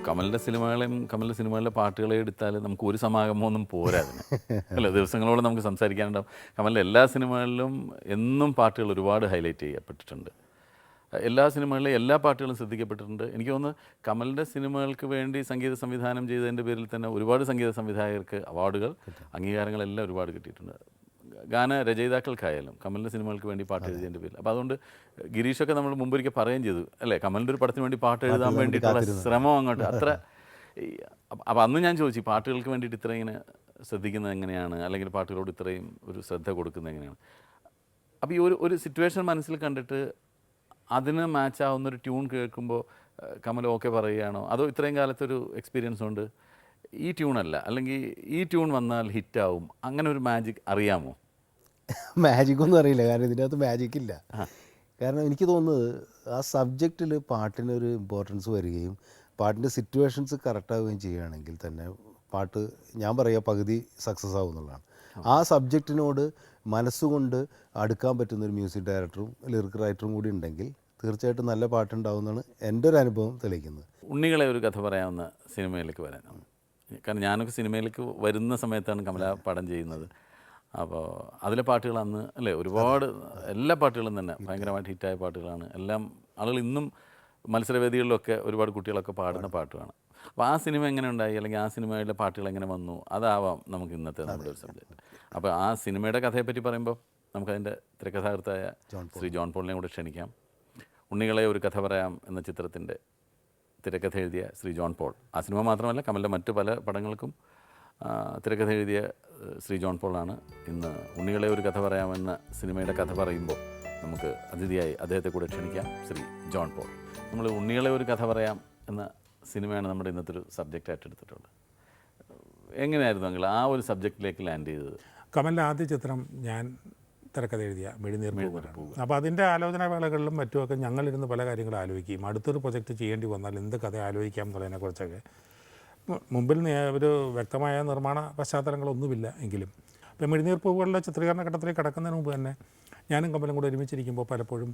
കമലിൻ്റെ സിനിമകളിലെ പാട്ടുകളെ എടുത്താൽ നമുക്ക് ഒരു സമാഗമൊന്നും പോരാ അതിന്. അല്ല, ദിവസങ്ങളോളം നമുക്ക് സംസാരിക്കാനുണ്ടാവും. കമലിൻ്റെ എല്ലാ സിനിമകളിലും എന്നും പാട്ടുകൾ ഒരുപാട് ഹൈലൈറ്റ് ചെയ്യപ്പെട്ടിട്ടുണ്ട്. എല്ലാ സിനിമകളിലും എല്ലാ പാട്ടുകളും ശ്രദ്ധിക്കപ്പെട്ടിട്ടുണ്ട്. എനിക്ക് തോന്നുന്നു കമലിൻ്റെ സിനിമകൾക്ക് വേണ്ടി സംഗീത സംവിധാനം ചെയ്തതിൻ്റെ പേരിൽ തന്നെ ഒരുപാട് സംഗീത സംവിധായകർക്ക് അവാർഡുകൾ, അംഗീകാരങ്ങളെല്ലാം ഒരുപാട് കിട്ടിയിട്ടുണ്ട്. ഗാന രചയിതാക്കൾക്കായാലും കമലിൻ്റെ സിനിമകൾക്ക് വേണ്ടി പാട്ട് എഴുതിയതിൻ്റെ പേരിൽ. അപ്പോൾ അതുകൊണ്ട് ഗിരീഷൊക്കെ നമ്മൾ മുമ്പൊരിക്കൽ പറയുകയും ചെയ്തു അല്ലേ, കമലിൻ്റെ ഒരു പടത്തിന് വേണ്ടി പാട്ട് എഴുതാൻ വേണ്ടിയിട്ടുള്ള ശ്രമം അങ്ങോട്ട് അത്ര. അപ്പോൾ അന്ന് ഞാൻ ചോദിച്ചു, പാട്ടുകൾക്ക് വേണ്ടിയിട്ട് ഇത്ര ഇങ്ങനെ ശ്രദ്ധിക്കുന്നത് എങ്ങനെയാണ്, അല്ലെങ്കിൽ പാട്ടുകളോട് ഇത്രയും ഒരു ശ്രദ്ധ കൊടുക്കുന്നത് എങ്ങനെയാണ്. അപ്പോൾ ഈ ഒരു സിറ്റുവേഷൻ മനസ്സിൽ കണ്ടിട്ട് അതിന് മാച്ച് ആവുന്നൊരു ട്യൂൺ കേൾക്കുമ്പോൾ കമൽ ഓക്കെ പറയുകയാണോ, അതോ ഇത്രയും കാലത്തൊരു എക്സ്പീരിയൻസ് കൊണ്ട് ഈ ട്യൂണല്ല, അല്ലെങ്കിൽ ഈ ട്യൂൺ വന്നാൽ ഹിറ്റാവും, അങ്ങനെ ഒരു മാജിക് അറിയാമോ? മാജിക്കൊന്നും അറിയില്ല, കാരണം ഇതിനകത്ത് മാജിക്കില്ല. കാരണം എനിക്ക് തോന്നുന്നത് ആ സബ്ജക്റ്റിൽ പാട്ടിനൊരു ഇമ്പോർട്ടൻസ് വരികയും പാട്ടിൻ്റെ സിറ്റുവേഷൻസ് കറക്റ്റാവുകയും ചെയ്യുകയാണെങ്കിൽ തന്നെ പാട്ട്, ഞാൻ പറയുക, പകുതി സക്സസ് ആവും എന്നുള്ളതാണ്. ആ സബ്ജക്റ്റിനോട് മനസ്സുകൊണ്ട് അടുക്കാൻ പറ്റുന്നൊരു മ്യൂസിക് ഡയറക്ടറും ലിറിക് റൈറ്ററും കൂടി ഉണ്ടെങ്കിൽ തീർച്ചയായിട്ടും നല്ല പാട്ടുണ്ടാവുമെന്നാണ് എൻ്റെ ഒരു അനുഭവം തെളിയിക്കുന്നത്. ഉണ്ണികളെ ഒരു കഥ പറയാവുന്ന സിനിമയിലേക്ക് വരാൻ, കാരണം ഞാനൊക്കെ സിനിമയിലേക്ക് വരുന്ന സമയത്താണ് കമല പടം ചെയ്യുന്നത്. അപ്പോൾ അതിലെ പാട്ടുകൾ അന്ന് അല്ലേ ഒരുപാട്, എല്ലാ പാട്ടുകളും തന്നെ ഭയങ്കരമായിട്ട് ഹിറ്റായ പാട്ടുകളാണ്. എല്ലാം ആളുകൾ ഇന്നും മത്സരവേദികളിലൊക്കെ ഒരുപാട് കുട്ടികളൊക്കെ പാടുന്ന പാട്ടുമാണ്. അപ്പോൾ ആ സിനിമ എങ്ങനെ ഉണ്ടായി, അല്ലെങ്കിൽ ആ സിനിമയിലെ പാട്ടുകൾ എങ്ങനെ വന്നു, അതാവാം നമുക്ക് ഇന്നത്തെ നമ്മുടെ ഒരു സബ്ജക്റ്റ്. അപ്പോൾ ആ സിനിമയുടെ കഥയെപ്പറ്റി പറയുമ്പോൾ നമുക്കതിൻ്റെ തിരക്കഥാകൃത്തായ ശ്രീ ജോൺ പോളിനെ കൂടെ ക്ഷണിക്കാം. ഉണ്ണികളെ ഒരു കഥ പറയാം എന്ന ചിത്രത്തിൻ്റെ തിരക്കഥ എഴുതിയ ശ്രീ ജോൺ പോൾ, ആ സിനിമ മാത്രമല്ല കമലിൻ്റെ മറ്റു പല പടങ്ങൾക്കും തിരക്കഥ എഴുതിയ ശ്രീ ജോൺ പോളാണ് ഇന്ന് ഉണ്ണികളെ ഒരു കഥ പറയാമെന്ന സിനിമയുടെ കഥ പറയുമ്പോൾ നമുക്ക് അതിഥിയായി അദ്ദേഹത്തെ കൂടെ ക്ഷണിക്കാം. ശ്രീ ജോൺ പോൾ, നമ്മൾ ഉണ്ണികളെ ഒരു കഥ പറയാം എന്ന സിനിമയാണ് നമ്മുടെ ഇന്നത്തെ ഒരു സബ്ജക്റ്റായിട്ട് എടുത്തിട്ടുള്ളത്. എങ്ങനെയായിരുന്നു നിങ്ങൾ ആ ഒരു സബ്ജക്റ്റിലേക്ക് ലാൻഡ് ചെയ്തത്? കമലിൻ്റെ ആദ്യ ചിത്രം ഞാൻ തിരക്കഥ എഴുതിയ മിഴിനീർ പൂവാണ്. അപ്പോൾ അതിൻ്റെ ആലോചനാ വേളകളിലും മറ്റുമൊക്കെ ഞങ്ങളിരുന്ന് പല കാര്യങ്ങൾ ആലോചിക്കുകയും അടുത്തൊരു പ്രൊജക്റ്റ് ചെയ്യേണ്ടി വന്നാൽ എന്ത് കഥ ആലോചിക്കാം എന്നുള്ളതിനെക്കുറിച്ചൊക്കെ. മുമ്പിൽ ഒരു വ്യക്തമായ നിർമ്മാണ പശ്ചാത്തലങ്ങളൊന്നുമില്ല എങ്കിലും ഇപ്പോൾ മിഴിനീർ പൂവുകളുടെ ചിത്രീകരണ ഘട്ടത്തിലേക്ക് കിടക്കുന്നതിന് മുമ്പ് തന്നെ ഞാനും കമലും കൂടെ ഒരുമിച്ചിരിക്കുമ്പോൾ പലപ്പോഴും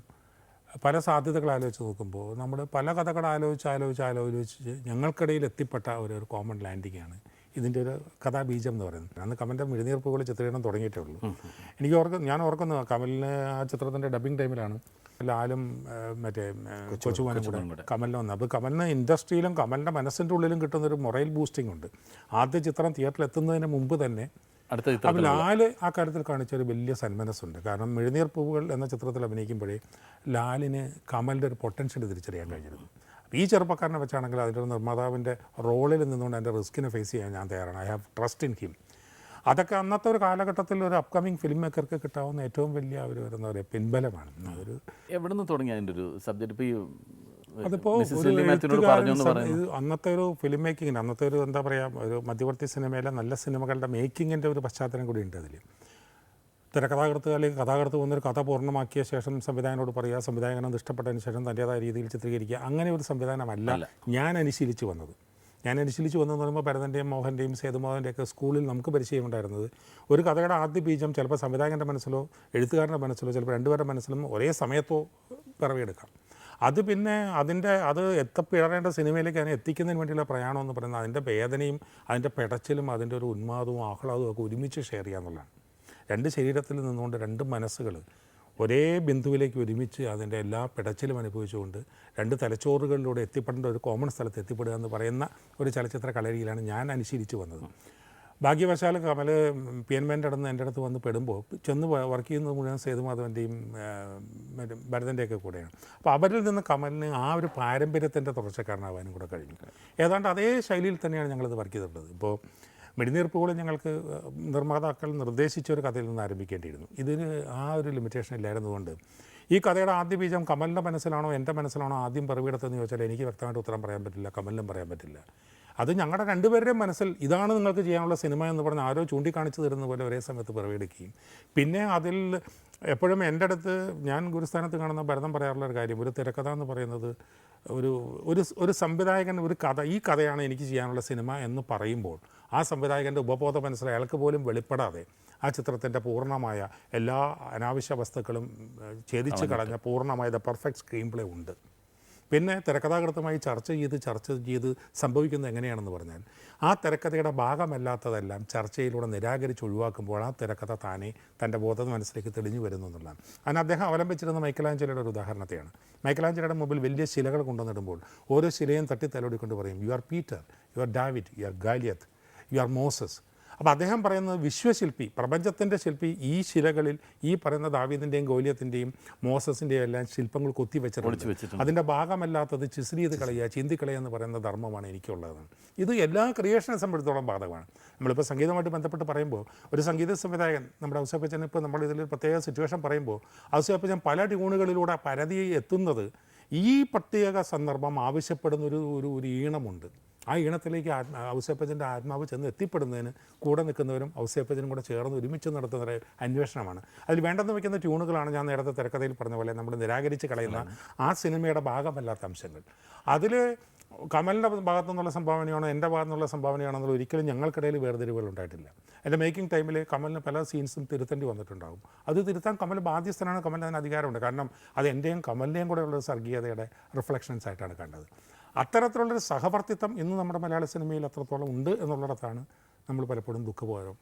പല സാധ്യതകൾ ആലോചിച്ച് നോക്കുമ്പോൾ നമ്മൾ പല കഥകൾ ആലോചിച്ച് ഞങ്ങൾക്കിടയിൽ എത്തിപ്പെട്ട ഒരു കോമൺ ലാൻഡിങ്ങാണ് ഇതിൻ്റെ ഒരു കഥാബീജം എന്ന് പറയുന്നത്. അന്ന് കമലിൻ്റെ മിഴിനീർ പൂവുകൾ ചിത്രീകരണം തുടങ്ങിയിട്ടേ ഉള്ളൂ. ഞാൻ ഓർക്കുന്നു കമലിന് ആ ചിത്രത്തിൻ്റെ ഡബിങ് ടൈമിലാണ് ലാലും മറ്റേ കൊച്ചുമോനും കൂടെ കമലിന് വന്നത്. അപ്പോൾ കമലിന് ഇൻഡസ്ട്രിയിലും കമലിൻ്റെ മനസ്സിൻ്റെ ഉള്ളിലും കിട്ടുന്നൊരു മൊറൈൽ ബൂസ്റ്റിംഗ് ഉണ്ട്. ആദ്യ ചിത്രം തിയേറ്ററിൽ എത്തുന്നതിന് മുമ്പ് തന്നെ അപ്പോൾ ലാൽ ആ കാര്യത്തിൽ കാണിച്ചൊരു വലിയ സന്മനസ്സുണ്ട്. കാരണം മിഴിനീർ പൂവുകൾ എന്ന ചിത്രത്തിൽ അഭിനയിക്കുമ്പോഴേ ലാലിന് കമലിൻ്റെ ഒരു പൊട്ടൻഷ്യൽ തിരിച്ചറിയാൻ കഴിഞ്ഞിരുന്നു. ഈ ചെറുപ്പക്കാരനെ വെച്ചാണെങ്കിൽ അതിൻ്റെ ഒരു നിർമ്മാതാവിൻ്റെ റോളിൽ നിന്നുകൊണ്ട് എൻ്റെ റിസ്കിനെ ഫേസ് ചെയ്യാൻ ഞാൻ തയ്യാറാണ്. I have trust in him. അതൊക്കെ അന്നത്തെ ഒരു കാലഘട്ടത്തിൽ ഒരു അപ്കമിങ് ഫിലിം മേക്കർക്ക് കിട്ടാവുന്ന ഏറ്റവും വലിയ ഒരു എന്താ പറയുക പിൻബലമാണ്. അതൊരു എവിടെ നിന്ന് തുടങ്ങി അതിൻ്റെ ഒരു സബ്ജക്റ്റ്? ഇപ്പോൾ അതിപ്പോൾ അന്നത്തെ ഒരു ഫിലിം മേക്കിങ്ങിന്, അന്നത്തെ ഒരു എന്താ പറയുക, ഒരു മധ്യവർത്തി സിനിമയിലെ നല്ല സിനിമകളുടെ മേക്കിങ്ങിൻ്റെ ഒരു പശ്ചാത്തലം കൂടി ഉണ്ട് അതിൽ. തിരക്കഥാകൃത്ത് അല്ലെങ്കിൽ കഥാകൃത്ത് വന്നൊരു കഥ പൂർണ്ണമാക്കിയ ശേഷം സംവിധായകനോട് പറയുക, സംവിധായകനത് ഇഷ്ടപ്പെട്ടതിന് ശേഷം തൻ്റേതായ രീതിയിൽ ചിത്രീകരിക്കുക, അങ്ങനെ ഒരു സംവിധാനമല്ല ഞാൻ അനുശീലിച്ച് വന്നത്. എന്ന് പറയുമ്പോൾ ഭരതൻ്റെയും മോഹൻ്റെയും സേതുമാധവൻ്റെയൊക്കെ സ്കൂളിൽ നമുക്ക് പരിചയമുണ്ടായിരുന്നത് ഒരു കഥയുടെ ആദ്യ ബീജം ചിലപ്പോൾ സംവിധായകൻ്റെ മനസ്സിലോ എഴുത്തുകാരൻ്റെ മനസ്സിലോ ചിലപ്പോൾ രണ്ടുപേരുടെ മനസ്സിലും ഒരേ സമയത്തോ പിറവിയെടുക്കാം. അത് പിന്നെ അത് എത്തപ്പിഴറേണ്ട സിനിമയിലേക്ക് അതിനെ എത്തിക്കുന്നതിന് വേണ്ടിയുള്ള പ്രയാണം എന്ന് പറയുന്നത് അതിൻ്റെ വേദനയും അതിൻ്റെ പെടച്ചിലും അതിൻ്റെ ഒരു ഉന്മാദവും ആഹ്ലാദവും ഒക്കെ ഒരുമിച്ച് ഷെയർ ചെയ്യുക എന്നുള്ളതാണ്. രണ്ട് ശരീരത്തിൽ നിന്നുകൊണ്ട് രണ്ട് മനസ്സുകൾ ഒരേ ബിന്ദുവിലേക്ക് ഒരുമിച്ച് അതിൻ്റെ എല്ലാ പിടച്ചിലും അനുഭവിച്ചുകൊണ്ട് രണ്ട് തലച്ചോറുകളിലൂടെ എത്തിപ്പെടേണ്ട ഒരു കോമൺ സ്ഥലത്ത് എത്തിപ്പെടുക എന്ന് പറയുന്ന ഒരു ചലച്ചിത്ര കളരിയിലാണ് ഞാൻ അനുശീലിച്ച് വന്നത്. ഭാഗ്യവശാൽ കമൽ PN അടുത്ത് എൻ്റെ അടുത്ത് വന്ന് പെടുമ്പോൾ ചെന്ന് വർക്ക് ചെയ്യുന്നത് മുഴുവൻ സേതുമാധവൻ്റെയും ഭരതൻ്റെയൊക്കെ കൂടെയാണ്. അപ്പോൾ അവരിൽ നിന്ന് കമലിന് ആ ഒരു പാരമ്പര്യത്തിൻ്റെ തുടർച്ചക്കാരനാവാനും കൂടെ കഴിഞ്ഞു. ഏതാണ്ട് അതേ ശൈലിയിൽ തന്നെയാണ് ഞങ്ങളിത് വർക്ക് ചെയ്തിട്ടുള്ളത്. ഇപ്പോൾ മിഴിനീർ പൂവുകൾ ഞങ്ങൾക്ക് നിർമ്മാതാക്കൾ നിർദ്ദേശിച്ച ഒരു കഥയിൽ നിന്ന് ആരംഭിക്കേണ്ടിയിരുന്നു. ഇതിന് ആ ഒരു ലിമിറ്റേഷൻ ഇല്ലായിരുന്നതുകൊണ്ട് ഈ കഥയുടെ ആദ്യ ബീജം കമലിൻ്റെ മനസ്സിലാണോ എൻ്റെ മനസ്സിലാണോ ആദ്യം പിറവിയെടുത്തതെന്ന് ചോദിച്ചാൽ എനിക്ക് വ്യക്തമായിട്ട് ഉത്തരം പറയാൻ പറ്റില്ല, കമലിനും പറയാൻ പറ്റില്ല. അത് ഞങ്ങളുടെ രണ്ടുപേരുടെയും മനസ്സിൽ ഇതാണ് നിങ്ങൾക്ക് ചെയ്യാനുള്ള സിനിമ എന്ന് പറഞ്ഞ് ആരോ ചൂണ്ടിക്കാണിച്ചു തരുന്ന പോലെ ഒരേ സമയത്ത് പിറവിയെടുക്കുകയും പിന്നെ അതിൽ എപ്പോഴും എൻ്റെ അടുത്ത് ഞാൻ ഗുരുസ്ഥാനത്ത് കാണുന്ന ഭരതം പറയാറുള്ള ഒരു കാര്യം, ഒരു തിരക്കഥ എന്ന് പറയുന്നത് ഒരു സംവിധായകൻ ഒരു കഥ, ഈ കഥയാണ് എനിക്ക് ചെയ്യാനുള്ള സിനിമ എന്ന് പറയുമ്പോൾ ആ സംവിധായകൻ്റെ ഉപബോധ മനസ്സിൽ അയാൾക്ക് പോലും വെളിപ്പെടാതെ ആ ചിത്രത്തിൻ്റെ പൂർണ്ണമായ എല്ലാ അനാവശ്യ വസ്തുക്കളും ഛേദിച്ച് കളഞ്ഞ പൂർണ്ണമായ ദ പെർഫെക്റ്റ് സ്ക്രീൻ പ്ലേ ഉണ്ട്. പിന്നെ തിരക്കഥാകൃത്തുമായി ചർച്ച ചെയ്ത് സംഭവിക്കുന്നത് എങ്ങനെയാണെന്ന് പറഞ്ഞാൽ ആ തിരക്കഥയുടെ ഭാഗമല്ലാത്തതെല്ലാം ചർച്ചയിലൂടെ നിരാകരിച്ച് ഒഴിവാക്കുമ്പോൾ ആ തിരക്കഥ താനെ തൻ്റെ ബോധ മനസ്സിലേക്ക് തെളിഞ്ഞു വരുന്നു എന്നുള്ളതാണ്. അതിന് അദ്ദേഹം അവലംബിച്ചിരുന്ന മൈക്കലാഞ്ചലോയുടെ ഒരു ഉദാഹരണത്തെയാണ്. മൈക്കലാഞ്ചലോയുടെ മുമ്പിൽ വലിയ ശിലകൾ കൊണ്ടുവന്നിടുമ്പോൾ ഓരോ ശിലയും തട്ടി തലോടിക്കൊണ്ട് പറയും, you are Peter, you are David, you are Goliath, you are Moses. അപ്പോൾ അദ്ദേഹം പറയുന്നത് വിശ്വശില്പി, പ്രപഞ്ചത്തിൻ്റെ ശില്പി ഈ ശിലകളിൽ ഈ പറയുന്ന ദാവീദിൻ്റെയും ഗോലിയത്തിൻ്റെയും മോസസിൻ്റെയും എല്ലാം ശില്പങ്ങൾ കൊത്തിവെച്ചിട്ടുണ്ട്. അതിൻ്റെ ഭാഗമല്ലാത്തത് ചിസ്രി ചെയ്ത് കളയുക, ചിന്തിക്കളയുക എന്ന് പറയുന്ന ധർമ്മമാണ് എനിക്കുള്ളത്. ഇത് എല്ലാ ക്രിയേഷനെ സംബന്ധിച്ചിടത്തോളം ബാധകമാണ്. നമ്മളിപ്പോൾ സംഗീതമായിട്ട് ബന്ധപ്പെട്ട് പറയുമ്പോൾ ഒരു സംഗീത സംവിധായകൻ, നമ്മുടെ ഔസേപ്പച്ചൻ ഇപ്പോൾ നമ്മൾ ഇതിൽ പ്രത്യേക സിറ്റുവേഷൻ പറയുമ്പോൾ ഔസേപ്പച്ചൻ പല ട്യൂണുകളിലൂടെ പരതി എത്തുന്നത് ഈ പ്രത്യേക സന്ദർഭം ആവശ്യപ്പെടുന്ന ഒരു ഈണമുണ്ട്. ആ ഈണത്തിലേക്ക് ഔസേപ്പച്ചൻ്റെ ആത്മാവ് ചെന്ന് എത്തിപ്പെടുന്നതിന് കൂടെ നിൽക്കുന്നവരും ഔസേപ്പച്ചനും കൂടെ ചേർന്ന് ഒരുമിച്ച് നടത്തുന്ന ഒരു അന്വേഷണമാണ്. അതിൽ വേണ്ടെന്ന് വയ്ക്കുന്ന ട്യൂണുകളാണ് ഞാൻ നേരത്തെ തിരക്കഥയിൽ പറഞ്ഞ പോലെ നമ്മൾ നിരാകരിച്ച് കളയുന്ന ആ സിനിമയുടെ ഭാഗമല്ലാത്ത അംശങ്ങൾ. അതിൽ കമലിൻ്റെ ഭാഗത്തു നിന്നുള്ള സംഭാവനയാണോ എൻ്റെ ഭാഗത്തു നിന്നുള്ള സംഭാവനയാണോ എന്നുള്ള ഒരിക്കലും ഞങ്ങൾക്കിടയിൽ വേർതിരിവുകൾ ഉണ്ടായിട്ടില്ല. എൻ്റെ മേക്കിംഗ് ടൈമിൽ കമലിന് പല സീൻസും തിരുത്തേണ്ടി വന്നിട്ടുണ്ടാകും. അത് തിരുത്താൻ കമൽ ബാധ്യസ്ഥനാണ്, കമലിന് അതിന് അധികാരമുണ്ട്. കാരണം അത് എൻ്റെയും കമലിൻ്റെയും കൂടെ ഉള്ള സർഗീയതയുടെ റിഫ്ലക്ഷൻസ് ആയിട്ടാണ് കണ്ടത്. അത്തരത്തിലുള്ളൊരു സഹവർത്തിത്വം ഇന്ന് നമ്മുടെ മലയാള സിനിമയിൽ അത്രത്തോളം ഉണ്ട് എന്നുള്ളിടത്താണ് നമ്മൾ പലപ്പോഴും ദുഃഖബോധം.